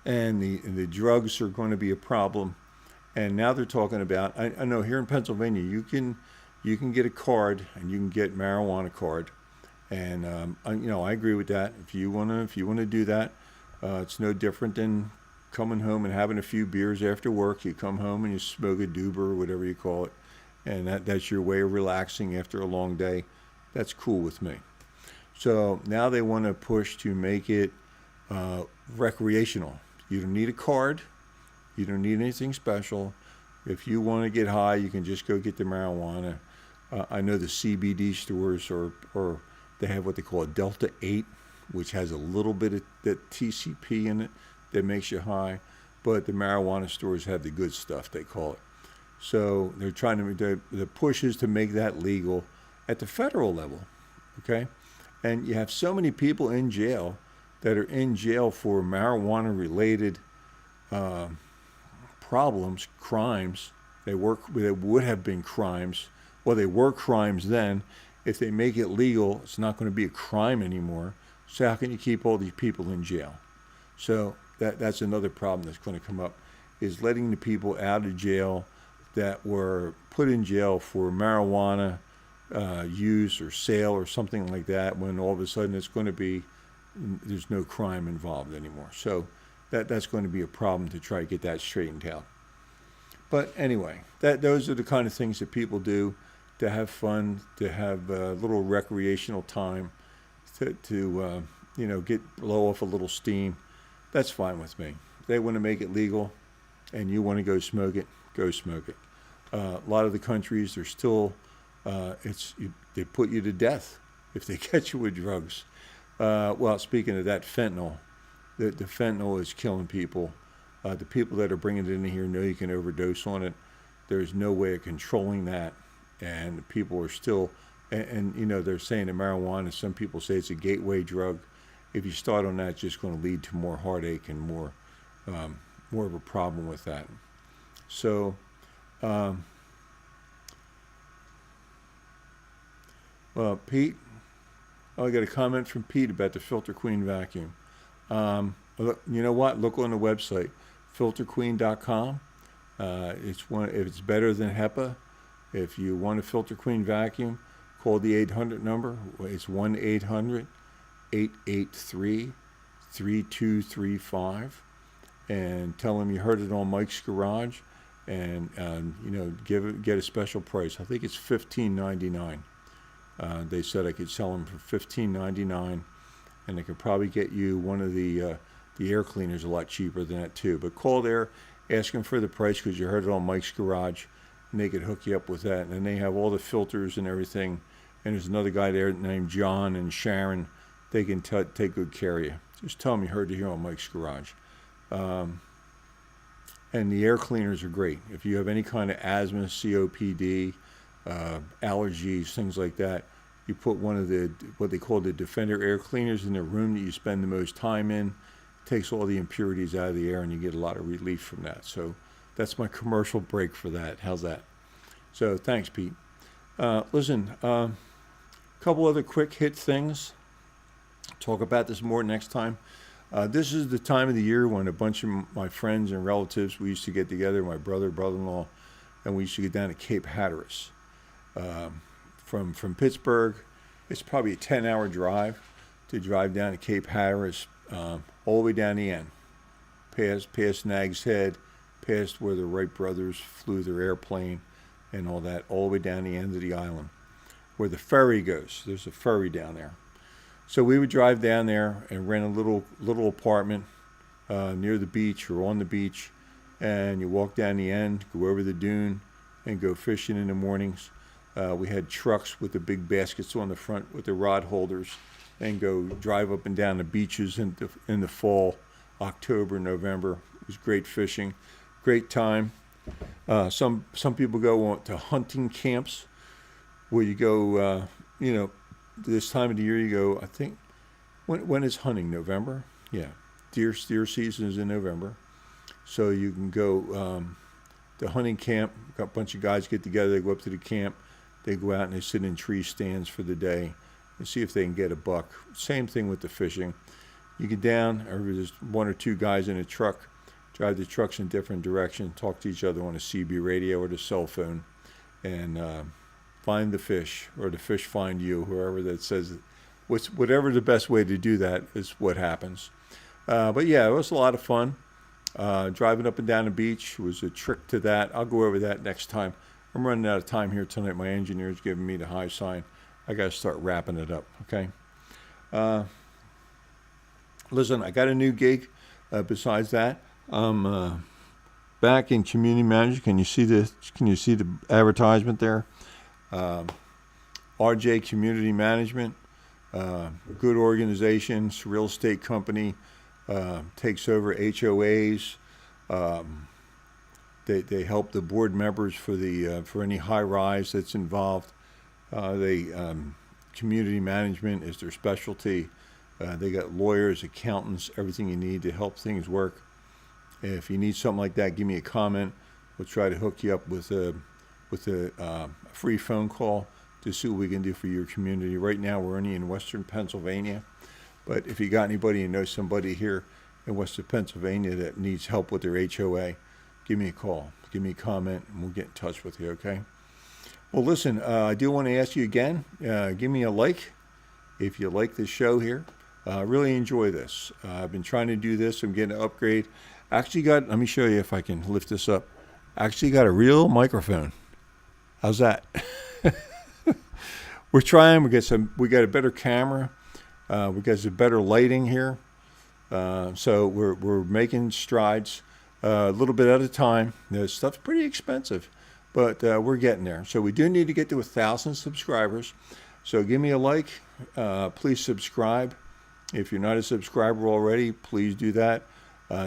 and the drugs are going to be a problem. And now they're talking about, I know here in Pennsylvania, you can get a card, and you can get marijuana card. And I agree with that. If you wanna do that, it's no different than coming home and having a few beers after work. You come home and you smoke a doober or whatever you call it, and that's your way of relaxing after a long day. That's cool with me. So now they want to push to make it recreational. You don't need a card. You don't need anything special. If you want to get high, you can just go get the marijuana. I know the CBD stores or they have what they call a Delta 8, which has a little bit of that TCP in it that makes you high. But the marijuana stores have the good stuff, they call it. So they're trying to, the push is to make that legal at the federal level, okay? And you have so many people in jail that are in jail for marijuana-related problems, crimes. They would have been crimes. Well, they were crimes then. If they make it legal, it's not going to be a crime anymore. So how can you keep all these people in jail? So that's another problem that's going to come up, is letting the people out of jail that were put in jail for marijuana use or sale or something like that, when all of a sudden it's going to be, there's no crime involved anymore. So that's going to be a problem to try to get that straightened out. But anyway, those are the kind of things that people do to have fun, to have a little recreational time, to blow off a little steam. That's fine with me. If they want to make it legal and you want to go smoke it, go smoke it. A lot of the countries, they're still, they put you to death if they catch you with drugs. Well, speaking of that, fentanyl, the fentanyl is killing people. The people that are bringing it in here know you can overdose on it. There's no way of controlling that. And people are still, and they're saying that marijuana, some people say it's a gateway drug. If you start on that, it's just going to lead to more heartache and more of a problem with that. So, Pete, I got a comment from Pete about the Filter Queen vacuum. You know what? Look on the website, filterqueen.com. If it's better than HEPA. If you want a Filter Queen vacuum, call the 800 number. It's 1-800-883-3235, and tell them you heard it on Mike's Garage, and get a special price. I think it's $15.99. They said I could sell them for $15.99, and they could probably get you one of the air cleaners a lot cheaper than that too. But call there, ask them for the price because you heard it on Mike's Garage, and they could hook you up with that. And they have all the filters and everything. And there's another guy there named John and Sharon. They can take good care of you. Just tell them you heard it here on Mike's Garage. And the air cleaners are great. If you have any kind of asthma, COPD, allergies, things like that, you put one of what they call the Defender air cleaners in the room that you spend the most time in. It takes all the impurities out of the air, and you get a lot of relief from that. So that's my commercial break for that. How's that? So thanks, Pete. Listen, a couple other quick hit things. Talk about this more next time. This is the time of the year when a bunch of my friends and relatives, we used to get together, my brother-in-law, and we used to get down to Cape Hatteras. From Pittsburgh, it's probably a 10-hour drive to drive down to Cape Hatteras, all the way down the end, past Nag's Head, past where the Wright brothers flew their airplane and all that, all the way down the end of the island, where the ferry goes. There's a ferry down there. So we would drive down there and rent a little apartment near the beach or on the beach, and you walk down the end, go over the dune, and go fishing in the mornings. We had trucks with the big baskets on the front with the rod holders, and go drive up and down the beaches in the fall, October, November. It was great fishing, great time. Some people go to hunting camps where you go, this time of the year you go, I think, when is hunting? November? Yeah. Deer season is in November. So you can go the hunting camp, got a bunch of guys get together, they go up to the camp, they go out and they sit in tree stands for the day and see if they can get a buck. Same thing with the fishing. You get down, or there's one or two guys in a truck, drive the trucks in different directions, talk to each other on a CB radio or the cell phone, and find the fish, or the fish find you, whoever that says it. Whatever the best way to do that is what happens. But yeah, it was a lot of fun. Driving up and down the beach was a trick to that. I'll go over that next time. I'm running out of time here tonight. My engineer's giving me the high sign. I got to start wrapping it up, okay? Listen, I got a new gig. Besides that, I'm back in community manager. Can you see the advertisement there? RJ Community Management, good organization, real estate company, takes over HOAs. They help the board members for any high rise that's involved. Community management is their specialty. They got lawyers, accountants, everything you need to help things work. If you need something like that, give me a comment. We'll try to hook you up with a free phone call to see what we can do for your community. Right now, we're only in Western Pennsylvania, but if you got anybody and know somebody here in Western Pennsylvania that needs help with their HOA, give me a call, give me a comment, and we'll get in touch with you, okay? Well, listen, I do want to ask you again, give me a like if you like this show here. I really enjoy this. I've been trying to do this. I'm getting an upgrade. Actually let me show you if I can lift this up. Actually got a real microphone. How's that? We're trying. We got a better camera. We got some better lighting here. So we're making strides a little bit at a time. This stuff's pretty expensive, but we're getting there. So we do need to get to 1,000 subscribers. So give me a like. Please subscribe. If you're not a subscriber already, please do that.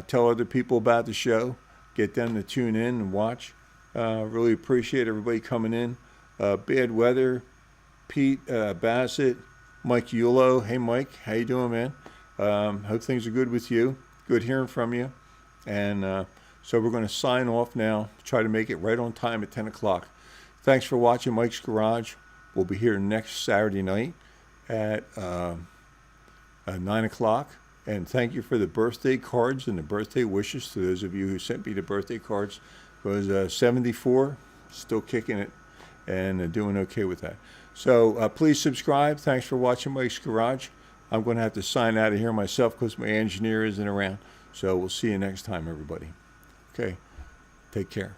Tell other people about the show. Get them to tune in and watch. Really appreciate everybody coming in. Bad Weather, Pete Bassett, Mike Yulo. Hey, Mike, how you doing, man? Hope things are good with you. Good hearing from you. And so we're going to sign off now. Try to make it right on time at 10 o'clock. Thanks for watching Mike's Garage. We'll be here next Saturday night at 9 o'clock. And thank you for the birthday cards and the birthday wishes to those of you who sent me the birthday cards. It was 74, still kicking it, and doing okay with that. So please subscribe. Thanks for watching Mike's Garage. I'm going to have to sign out of here myself because my engineer isn't around. So we'll see you next time, everybody. Okay, take care.